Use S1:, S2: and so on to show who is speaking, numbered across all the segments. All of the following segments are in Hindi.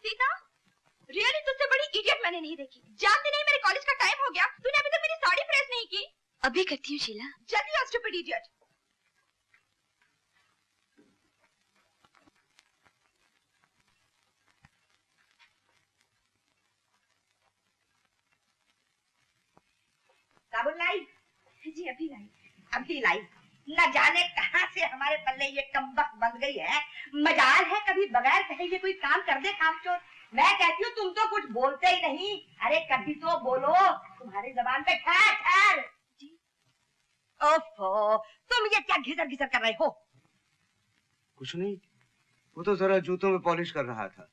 S1: सीता, रियली तुझसे बड़ी इडियट मैंने नहीं देखी। जानती नहीं मेरे कॉलेज का टाइम हो गया, तूने अभी तक मेरी साड़ी प्रेस नहीं की।
S2: अभी करती हूँ शीला।
S1: जल्दी आ स्टूपिड इडियट। साबुन लाई?
S2: जी अभी लाई।
S1: अभी लाई। न जाने कहां से हमारे पल्ले ये कमबख्त बन गई है। मजाल है कभी बगैर कहे ये कोई काम कर दे कामचोर। मैं कहती हूँ तुम तो कुछ बोलते ही नहीं। अरे कभी तो बोलो, तुम्हारी जबान पे ठहर ठहर। ओफो, तुम ये क्या घिसर घिसर कर रहे हो?
S3: कुछ नहीं, वो तो जरा जूतों में पॉलिश कर रहा था।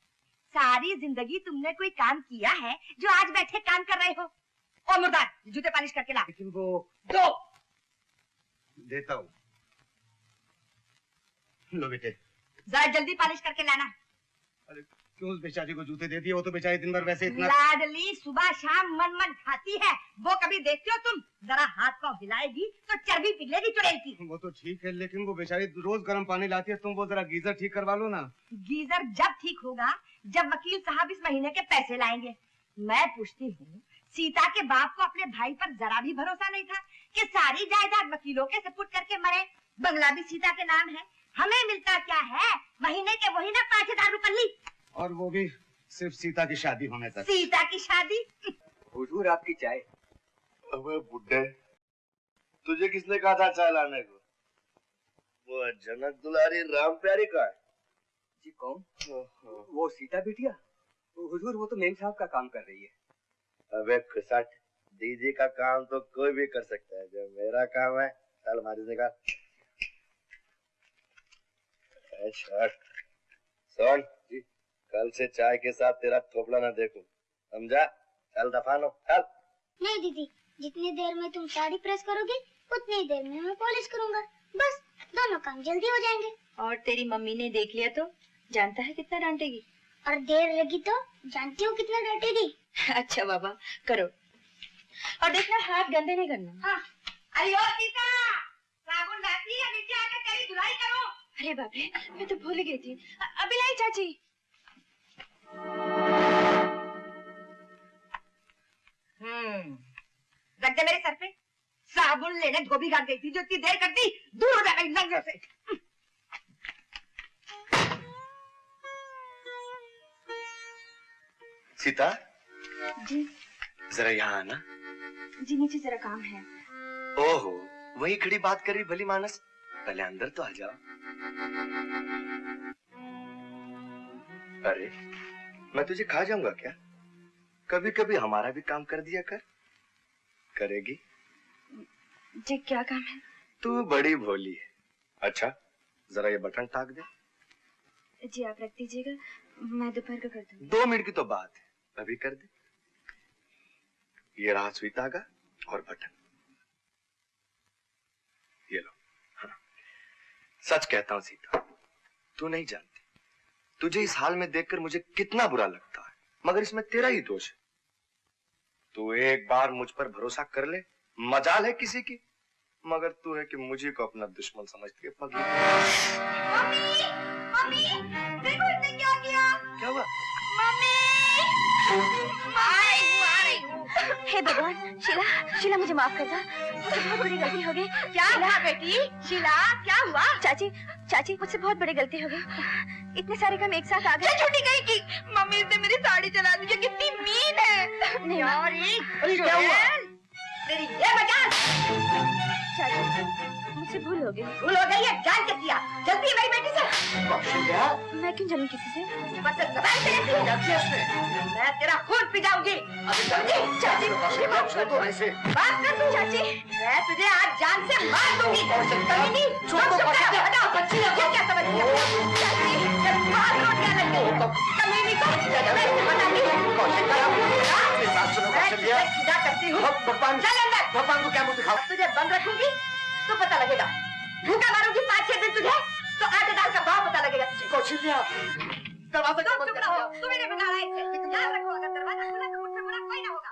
S1: सारी जिंदगी तुमने कोई काम किया है जो आज बैठे काम कर रहे हो? ओ मुर्दार, जूते पॉलिश करके ला।
S3: लेकिन वो
S1: दो।
S3: देता हूँ। लो बेटे।
S1: जरा जल्दी पॉलिश करके लाना।
S3: अरे क्यों उस बेचारी को जूते दे दिए? वो तो बेचारी दिन भर वैसे इतना
S1: लाडली सुबह शाम मन मन खाती है। वो कभी देखते हो तुम? जरा हाथ पांव हिलाएगी तो चर्बी पिघलेगी चुड़ैल की।
S3: वो तो ठीक है, लेकिन वो बेचारी रोज गर्म पानी लाती है। तुम वो जरा गीजर ठीक करवा लो ना।
S1: गीजर जब ठीक होगा जब वकील साहब इस महीने के पैसे लाएंगे। मैं पूछती हूँ, सीता के बाप को अपने भाई पर जरा भी भरोसा नहीं था कि सारी जायदाद वकीलों के सुपुर्द करके मरे? बंगला भी सीता के नाम है। हमें मिलता क्या है? महीने के वही ना 5000 रुपये।
S3: और वो भी सिर्फ सीता की शादी होने तक।
S1: सीता की शादी?
S4: हुजूर आपकी चाय।
S5: अबे बुड्ढे, तुझे किसने कहा था चाय लाने को? वो जनक दुलारी राम प्यारी का है।
S4: जी कौन? वो सीता बिटिया। हुजूर वो तो मेम साहब का काम कर रही है।
S5: अबे खुसट, दीदी का काम तो कोई भी कर सकता है, जो मेरा काम है चल मारी का। सुन जी, कल से चाय के साथ तेरा थोपड़ा ना देखूं, समझा? चल दफा लो, चल।
S6: नहीं दीदी, जितनी देर में तुम साड़ी प्रेस करोगे उतनी देर में मैं पॉलिश करूंगा। बस दोनों काम जल्दी हो जाएंगे।
S2: और तेरी मम्मी ने देख लिया तो जानता है कितना डांटेगी।
S6: और देर लगी तो जानती हो कितना डांटेगी।
S2: अच्छा बाबा करो, और देखना हाथ गंदे नहीं करना।
S1: हाँ। अरे ओ सीता, साबुन लाती है? नीचे आकर तेरी धुलाई करो।
S2: अरे बाप रे, मैं तो भूल गई थी। अभी लाई चाची।
S1: रख दे मेरे सर पे। साबुन लेने धोबी घाट गई थी जो इतनी देर कर दी। दूर हो जा मेरी नजरों से।
S5: सीता
S2: जी
S5: जरा यहाँ आना।
S2: जी नीचे जरा काम है।
S5: ओहो, वही खड़ी बात करी भली मानस, पहले अंदर तो आ जाओ। अरे मैं तुझे खा जाऊंगा क्या? कभी कभी हमारा भी काम कर दिया कर। करेगी?
S2: जी क्या काम है?
S5: तू बड़ी भोली है। अच्छा जरा ये बटन टाक दे।
S2: जी आप रख दीजिएगा, मैं दोपहर को कर दूंगी।
S5: 2 मिनट की तो बात है, अभी कर दे। ये रहा सुई धागा और बटन, ये लो। हाँ। सच कहता हूं सीता, तू नहीं जानती तुझे इस हाल में देखकर मुझे कितना बुरा लगता है, मगर इसमें तेरा ही दोष है। तू एक बार मुझ पर भरोसा कर ले, मजाल है किसी की, मगर तू है कि मुझे को अपना दुश्मन समझती है पगली।
S1: मम्मी, मम्मी, देखो इसने क्या किया।
S5: क्या हुआ?
S1: मम्मी, आ रही हूँ।
S2: हे भगवान, शीला मुझे माफ कर दो, मुझसे बहुत बड़ी गलती हो गई।
S1: क्या हुआ बेटी? शीला क्या हुआ?
S2: चाची मुझसे बहुत बड़ी गलती हो गई। इतने सारे काम एक साथ आ गए।
S1: छुट्टी गई की मम्मी ने मेरी साड़ी चला दी। कितनी मीन है।
S2: नहीं
S1: यार क्या हुआ? तेरी ये मजाल।
S2: चाची मुझसे भूल हो गई।
S1: भूल हो गई है? जान के किया। जल्दी मेरी बेटी से।
S5: कौशल्या,
S2: मैं क्यों जलूं किसी से?
S1: बस जबान से रहती हूँ। मैं तेरा खून पी जाऊंगी। चाची
S5: ऐसे
S1: बात कर तू। चाची मैं तुझे आज जान से मार दूंगी। कमीनी, हटाओ बच्ची को क्या समझ लिया? चाची मार लो क्या लगे? कमीनी को मैं बताती हूँ। मैं करती हूँ। चल अंदर।
S5: भगवान को क्या मुंह दिखाओ?
S1: तुझे बंद रखूंगी तो पता लगेगा। भूखा मारूंगी 5-6 दिन तुझे तो आटे दाल का भाव पता लगेगा तुझे।
S5: कौशल्या, दरवाजा
S1: तुम चुप रहो। तुम्हें नहीं बिगाड़ा है। याद रखो, अगर दरवाजा खुला तो मुझसे बुरा कोई ना होगा।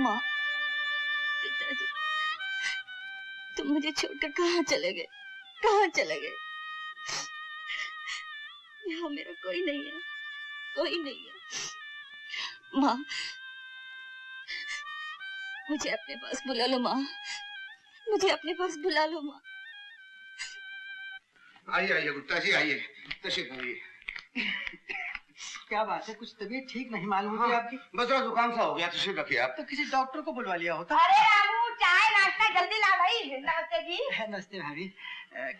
S2: माँ, पिताजी, तुम मुझे छोड़कर कहाँ चले गए? कहाँ चले गए? यहाँ मेरा कोई नहीं है, कोई नहीं है। माँ, मुझे अपने पास बुला लो माँ, मुझे अपने पास बुला लो माँ।
S3: आइए आइए गुप्ता जी, आइए, तशरीफ आइए।
S7: क्या बात है, कुछ तबीयत ठीक नहीं मालूम होती आपकी?
S3: बस थोड़ा जुकाम सा हो गया, तशरीफ रखिए आप।
S7: तो किसी डॉक्टर को बुलवा लिया होता।
S1: अरे रामू, चाय नाश्ता जल्दी ला भाई। नमस्ते जी।
S7: नमस्ते भाभी,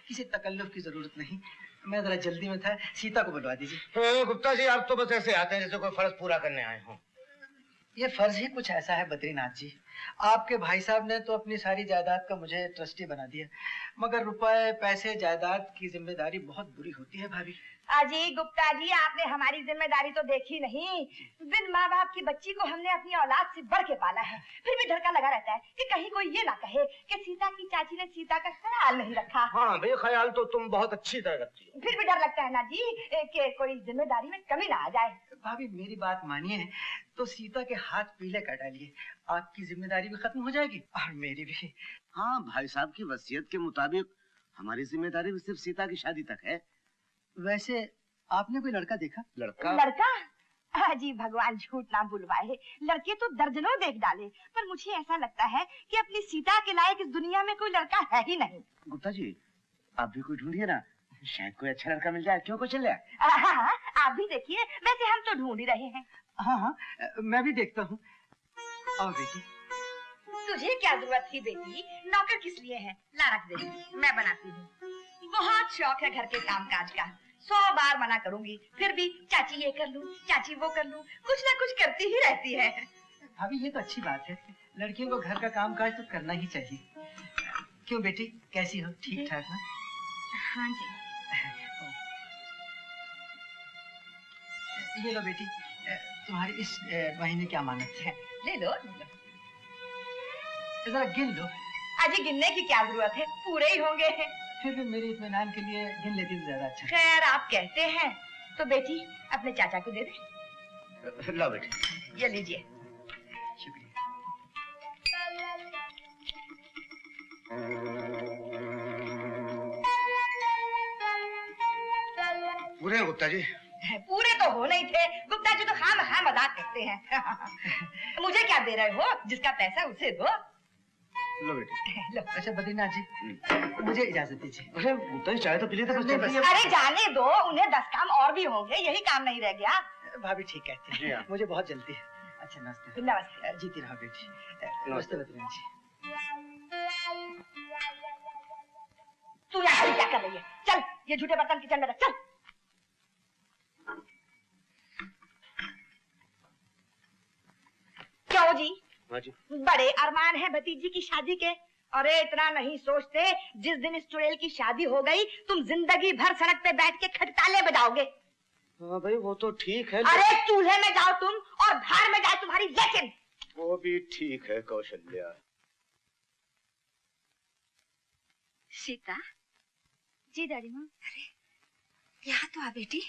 S7: किसी तकल्लुफ की जरूरत नहीं, मैं जरा जल्दी में था, सीता को बुलवा दीजिए।
S3: गुप्ता जी, आप तो बस ऐसे आते हैं जैसे कोई फर्ज पूरा करने आए हों।
S7: ये फर्ज ही कुछ ऐसा है बद्रीनाथ जी, आपके भाई साहब ने तो अपनी सारी जायदाद का मुझे ट्रस्टी बना दिया, मगर रुपए पैसे जायदाद की जिम्मेदारी बहुत बुरी होती है भाभी।
S1: अजी गुप्ता जी, आपने हमारी जिम्मेदारी तो देखी नहीं। बिन माँ बाप की बच्ची को हमने अपनी औलाद से बढ़ के पाला है, फिर भी डर का लगा रहता है कि कहीं कोई ये ना कहे कि सीता की चाची ने सीता का ख्याल नहीं रखा।
S3: हाँ भाई, ख्याल तो तुम बहुत अच्छी तरह रखती हो।
S1: फिर भी डर लगता है ना जी कि कोई जिम्मेदारी में कमी ना आ जाए।
S7: भाभी मेरी बात मानिए तो सीता के हाथ पीले कर डालिए, आपकी जिम्मेदारी भी खत्म हो जाएगी और मेरी भी।
S3: हाँ, भाई साहब की वसीयत के मुताबिक हमारी जिम्मेदारी भी सिर्फ सीता की शादी तक है।
S7: वैसे आपने कोई लड़का देखा?
S3: लड़का?
S1: लड़का? जी भगवान झूठ ना बुलवाए, लड़के तो दर्जनों देख डाले, पर मुझे ऐसा लगता है कि अपनी सीता के लायक इस दुनिया में कोई लड़का है ही नहीं।
S3: गुप्ता जी, आप भी कोई ढूंढिए ना, शायद कोई अच्छा लड़का मिल जाए। क्यों, कुछ ले?
S1: हाँ, आप भी देखिए, वैसे हम तो ढूंढ ही रहे हैं।
S7: हाँ हाँ, मैं भी देखता हूँ। आओ बेटी।
S1: तुझे क्या जरूरत थी बेटी, नौकर किस लिए है? ला रख दे, मैं बनाती हूँ। बहुत शौक है घर के कामकाज का, 100 बार मना करूंगी, फिर भी चाची ये कर लूं, चाची वो कर लूं, कुछ ना कुछ करती ही रहती है।
S7: भाभी ये तो अच्छी बात है, लड़कियों को घर का कामकाज तो करना ही चाहिए। क्यों बेटी, कैसी हो? ठीक ठाक ना?
S2: हाँ जी।
S7: ये लो बेटी, तुम्हारी इस महीने की अमानत है।
S1: ले लो, ले लो।
S7: जरा गिन लो।
S1: अजी गिनने की क्या जरूरत है, पूरे ही होंगे।
S7: फिर भी मेरे इत्मीनान के लिए गिन लेती तो ज्यादा अच्छा।
S1: खैर आप कहते हैं तो बेटी अपने चाचा को दे दे।
S3: लो बेटी,
S1: ये लीजिए।
S7: शुक्रिया।
S3: पूरे हैं गुप्ता जी?
S1: पूरे तो हो नहीं थे, गुप्ता जी तो खाम मजाक करते हैं। मुझे क्या दे रहे हो, जिसका पैसा उसे दो।
S3: लो बेटी।
S7: लो। अच्छा बद्रीनाथ जी, मुझे इजाजत दीजिए।
S3: अरे गुप्ता जी, चाय तो पी लेते बस।
S1: अरे जाने दो, उन्हें 10 काम और भी होंगे, यही काम नहीं रह गया।
S7: भाभी ठीक कहते
S3: जी
S7: हैं,
S3: हाँ।
S7: मुझे बहुत जल्दी है। अच्छा नमस्ते।
S1: नमस्ते।
S7: जीती रहो बेटी। नमस्ते बद्रीनाथ जी।
S1: तू यहाँ क्या कर रही है? चल ये झूठे बर्तन किचन में रख, चल। क्यों जी?
S3: हाँ जी।
S1: बड़े अरमान है भतीजी की शादी के। अरे इतना नहीं सोचते, जिस दिन इस चुड़ैल की शादी हो गई तुम जिंदगी भर सड़क पे बैठ के खटताले बजाओगे।
S3: हाँ भाई, वो तो ठीक है।
S1: अरे चूल्हे में जाओ तुम और धार में जाए तुम्हारी लेकिन।
S3: वो भी ठीक है कौशल्या।
S2: सीता जी। दादी माँ, अरे यहाँ तो आ बेटी।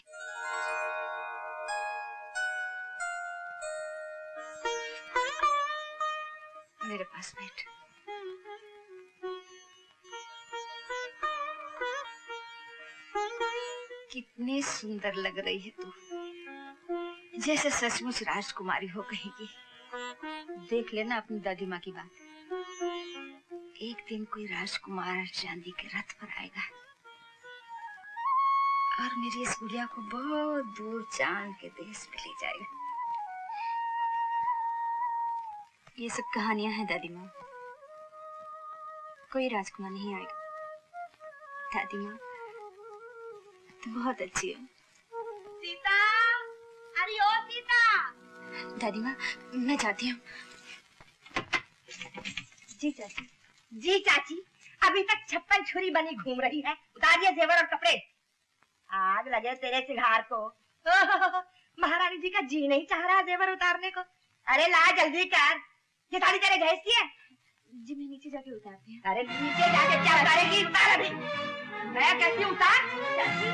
S2: मेरे पास बैठ। कितनी सुंदर लग रही है तू, जैसे सचमुच राजकुमारी हो कहेगी। देख लेना अपनी दादी माँ की बात, एक दिन कोई राजकुमार चांदी के रथ पर आएगा और मेरी इस गुड़िया को बहुत दूर चांद के देश में ले जाएगा। ये सब कहानियां हैं दादी माँ, कोई राजकुमार नहीं आएगा। दादी माँ तो बहुत अच्छी है।
S1: सीता, अरे ओ सीता।
S2: दादी माँ मैं जाती हूँ। जी चाची।
S1: जी चाची, अभी तक 56 छुरी बनी घूम रही है, उतारिए जेवर और कपड़े। आग लगे तेरे सिंगार को। महारानी जी का जी नहीं चाह रहा जेवर उतारने को। अरे ला जल्दी कर, ये साड़ी तेरे जहेज की है।
S2: जी मैं नीचे जाके उतारती हूँ।
S1: अरे नीचे जाके क्या उतारेगी, उतार अभी। मैं कहती हूँ उतार,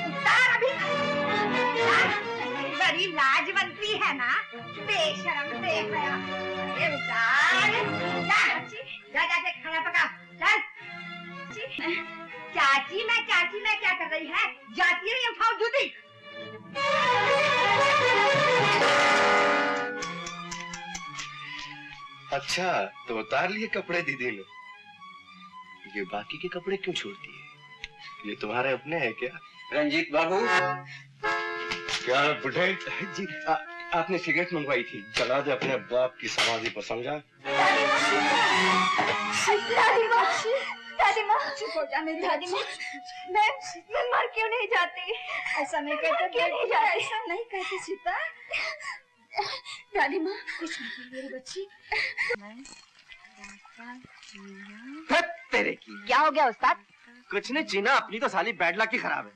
S1: उतार अभी। बड़ी बड़ी लाजवंती है ना, बेशरम बेहया। अरे जा जा के खाना पका, चल। चाची मैं क्या कर रही है? जाती है, उठाओ जूती।
S5: अच्छा, तो उतार लिए कपड़े दीदी ने। ये बाकी के कपड़े क्यों छोड़ती है? ये तुम्हारे अपने हैं क्या?
S4: रंजीत बाबू।
S5: क्या बुढ़े जी, आपने सिगरेट मंगवाई थी, जला दे अपने बाप की समाधि पर, समझा?
S2: दादी माँ चुप हो जा मेरी दादी माँ। मैं मर क्यों नहीं जाती? ऐसा नहीं कहते, क्यों नहीं जाती? ऐसा नहीं कहती सीता। दादी माँ कुछ नहीं मेरी बच्ची।
S3: तेरे की
S1: क्या हो गया उस्ताद?
S3: कुछ नहीं, जीना अपनी तो साली बैड लक की खराब है।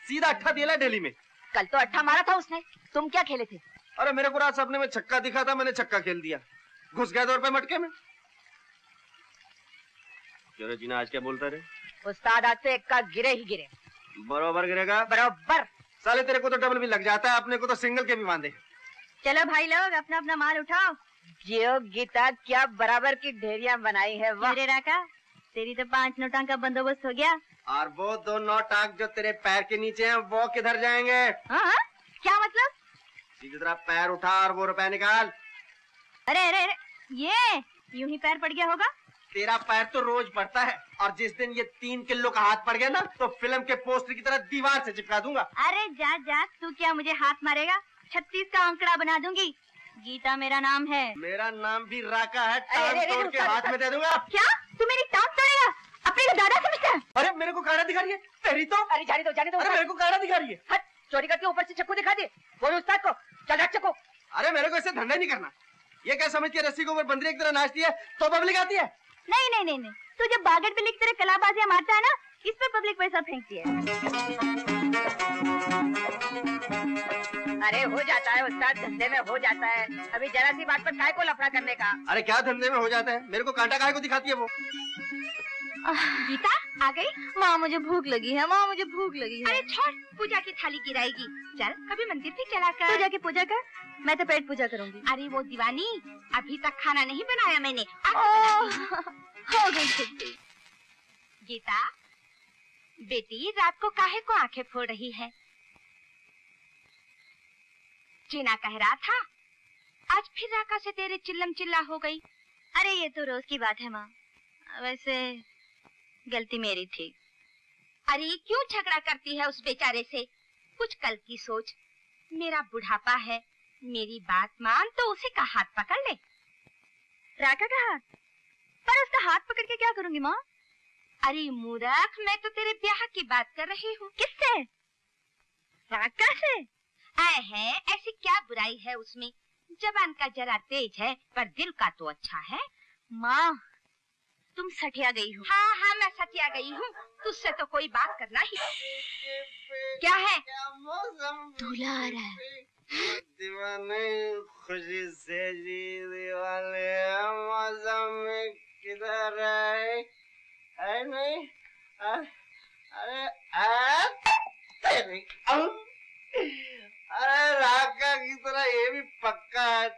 S3: सीधा अट्ठा दिया दिल्ली में।
S1: कल तो अट्ठा मारा था उसने, तुम क्या खेले थे?
S3: अरे मेरे को रात सपने में छक्का दिखा था, मैंने छक्का खेल दिया, घुस गया 2 रुपए मटके में। चलो जीना, आज क्या बोलता रहे?
S1: उस्ताद आज से 1 का गिरे ही गिरे।
S3: बरोबर गिरेगा?
S1: बरोबर।
S3: साले तेरे को तो डबल भी लग जाता है, अपने को तो सिंगल के भी बांधे।
S1: चलो भाई लोग, अपना अपना माल उठाओ। जियो गीता, क्या बराबर की ढेरियां बनाई है। वाह राका, तेरी तो 5 नोटों का बंदोबस्त हो गया।
S3: और वो 2 नोट जो तेरे पैर के नीचे हैं, वो किधर जाएंगे?
S1: हाँ? क्या मतलब?
S3: सीधी तरह पैर उठा और वो रुपए निकाल।
S1: अरे अरे अरे, ये यूं ही पैर पड़ गया होगा?
S3: तेरा पैर तो रोज पड़ता है, और जिस दिन ये 3 किलो का हाथ पड़ गया ना, तो फिल्म के पोस्टर की तरह दीवार से चिपका दूंगा।
S1: अरे जा जा, तू क्या मुझे हाथ मारेगा? 36 का आंकड़ा बना दूंगी। गीता मेरा नाम है।
S3: मेरा नाम भी राका है,
S1: अरे,
S3: टांग
S1: अरे,
S3: तोड़
S1: अरे,
S3: के हाथ में दे दूंगा।
S1: क्या तू मेरी टांग तोड़ेगा? अपने को दादा समझता है?
S3: अरे मेरे को काड़ा दिखा रही है तेरी तो।
S1: अरे जाने दो जाने दो।
S3: अरे मेरे को काड़ा दिखा रही है।
S1: हट, चोरी करके ऊपर से चक्कू दिखा दे। बोलो उस्ताद को, चल हट चक्कू।
S3: अरे मेरे को ऐसे धंधा नहीं करना। ये क्या समझ के रस्सी के ऊपर बंदरी एक तरह नाचती है तो पब्लिक आती है?
S1: नहीं नहीं नहीं नहीं, तू जब बागड़ पे लिख तरह कलाबाजियां मारता है ना, इस पे पब्लिक पैसा फेंकती है। अरे हो जाता है उस्ताद, धंधे में हो जाता है। अभी जरा सी बात पर काय को लफड़ा करने का?
S3: अरे क्या धंधे में हो जाता है? मेरे को कांटा काय को दिखाती है वो?
S1: गीता आ गई?
S2: माँ मुझे भूख लगी है, माँ मुझे भूख लगी है।
S1: अरे छोड़, पूजा की थाली गिराएगी। चल कभी मंदिर भी चला कर।
S2: तू जाके पूजा कर, मैं तो पेट पूजा करूंगी।
S1: अरे वो दीवानी, अभी तक खाना नहीं बनाया मैंने।
S2: हो गई छुट्टी।
S1: गीता बेटी, रात को काहे को आंखें फोड़ रही है? जीना कह रहा था आज फिर राका से तेरे चिल्लम चिल्ला हो गई।
S2: अरे ये तो रोज की बात है माँ, वैसे गलती मेरी थी।
S1: अरे क्यों झगड़ा करती है उस बेचारे से? कुछ कल की सोच। मेरा बुढ़ापा है, मेरी बात मान तो उसी का हाथ पकड़ ले।
S2: राका का हाथ? पर उसका हाथ पकड़ के क्या करूंगी माँ?
S1: अरे मूर्ख, मैं तो तेरे ब्याह की बात कर रही हूँ।
S2: किससे? राका से?
S1: आए है, ऐसी क्या बुराई है उसमें? जबान का जरा तेज है, पर दिल का तो अच्छा है।
S2: माँ तुम सठिया गई हो।
S1: हाँ हाँ मैं सटिया गई हूँ, तुझसे तो कोई बात करना ही। क्या है?
S2: दूल्हा आ रहा है।
S3: दीवाने खुशी से जी दीवाने मौसम में किधर है नहीं? अरे राका की तरह ये भी पक्का है।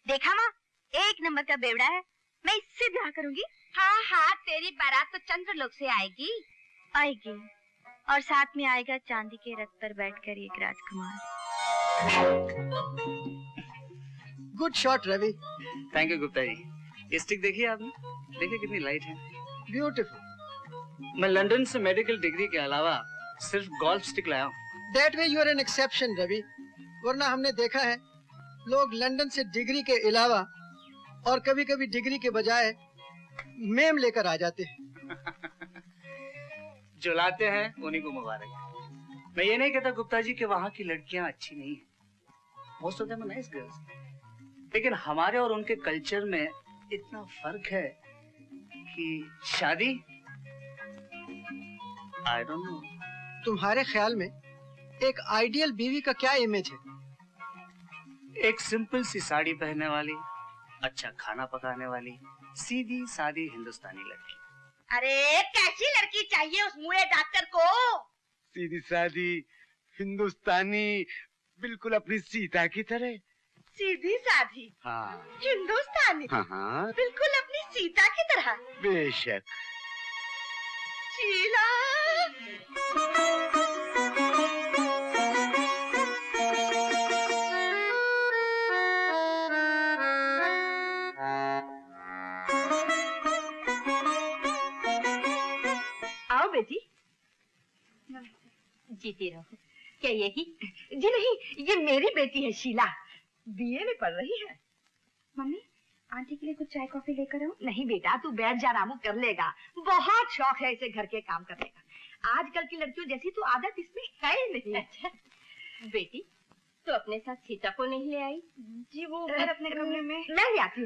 S2: देखा माँ, 1 नंबर का बेवड़ा है, मैं इससे ब्याह करूंगी।
S1: हाँ हाँ, तेरी बारात तो चंद्रलोक से आएगी।
S2: आएगी, और साथ में आएगा चांदी के रथ पर बैठकर एक राजकुमार।
S7: Good shot Ravi.
S4: Thank you Gupta ji. ये स्टिक देखिए आपने, देखिए कितनी लाइट है।
S7: ब्यूटीफुल।
S4: मैं लंदन से मेडिकल डिग्री के अलावा सिर्फ गोल्फ स्टिक लाया हूँ।
S7: That way you are an exception Ravi, वरना हमने देखा है लोग लंदन से डिग्री के अलावा और कभी कभी डिग्री के बजाय मेम लेकर आ जाते हैं।
S4: जो लाते हैं उन्हीं को मुबारक। मैं ये नहीं कहता गुप्ता जी कि वहाँ की लड़कियां अच्छी नहीं हैं, most of them are nice girls, लेकिन हमारे और उनके कल्चर में इतना फर्क है कि शादी, आई डोंट नो।
S7: तुम्हारे ख्याल में एक आइडियल बीवी का क्या इमेज है?
S4: एक सिंपल सी साड़ी पहनने वाली, अच्छा खाना पकाने वाली, सीधी सादी हिंदुस्तानी लड़की।
S1: अरे कैसी लड़की चाहिए उस मुए डॉक्टर को?
S8: सीधी सादी हिंदुस्तानी, बिल्कुल अपनी सीता की तरह।
S1: सीधी साधी
S8: हाँ
S1: हिंदुस्तानी,
S8: हाँ
S1: बिल्कुल अपनी सीता की तरह।
S8: बेशक।
S1: शीला, आओ बेटी।
S2: जीती रहो। क्या यही?
S1: जी नहीं, ये मेरी बेटी है शीला, बीए में पढ़ रही है।
S2: मम्मी, आंटी के लिए कुछ चाय कॉफी लेकर आओ।
S1: नहीं बेटा, तू बैठ जा, रामू कर लेगा। बहुत शौक है इसे घर के काम करने का। आजकल की लड़कियों जैसी तो आदत इसमें है ही नहीं।
S2: अच्छा बेटी, तो अपने साथ सीता को नहीं ले आई?
S1: जी वो ऊपर अपने कमरे में। मैं ले आती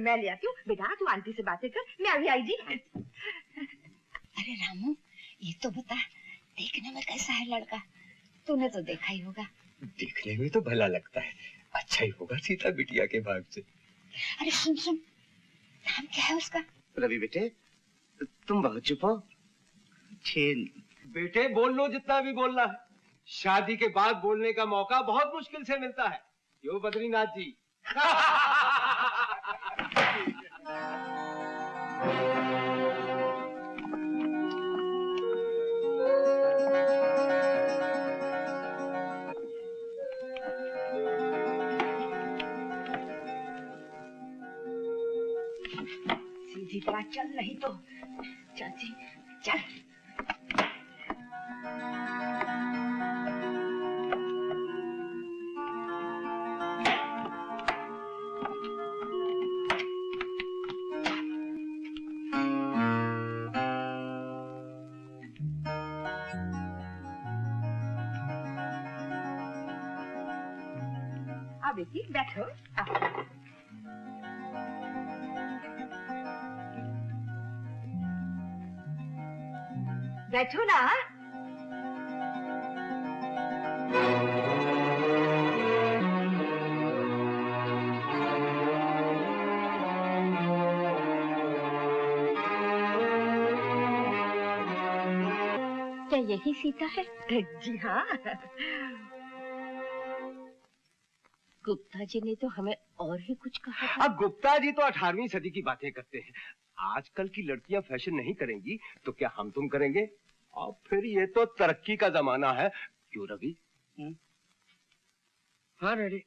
S1: हूँ बेटा, तू आंटी से बातें कर, मैं अभी आई जी।
S2: अरे रामू, ये तो बता, देखने में कैसा है लड़का? तूने तो देखा ही होगा।
S5: देखने में तो भला लगता है, अच्छा ही होगा सीता बिटिया के भाग से।
S2: अरे सुन सुन, नाम क्या है उसका?
S3: रवि बेटे, तुम बहुत चुप हो। बेटे बोल लो जितना भी बोलना है, शादी के बाद बोलने का मौका बहुत मुश्किल से मिलता है। क्यों बद्रीनाथ जी?
S1: सीधी तरह चल, नहीं तो चाची चल। आओ बेटी, बैठो। आओ। बैठो ना।
S2: क्या यही सीता है?
S1: जी हाँ।
S2: गुप्ता जी ने तो हमें और ही कुछ कहा था।
S3: अब गुप्ता जी तो 18वीं सदी की बातें करते हैं। आजकल की लड़कियां फैशन नहीं करेंगी तो क्या हम तुम करेंगे? और फिर ये तो तरक्की का जमाना है। क्यों रवि?
S4: हाँ डैडी।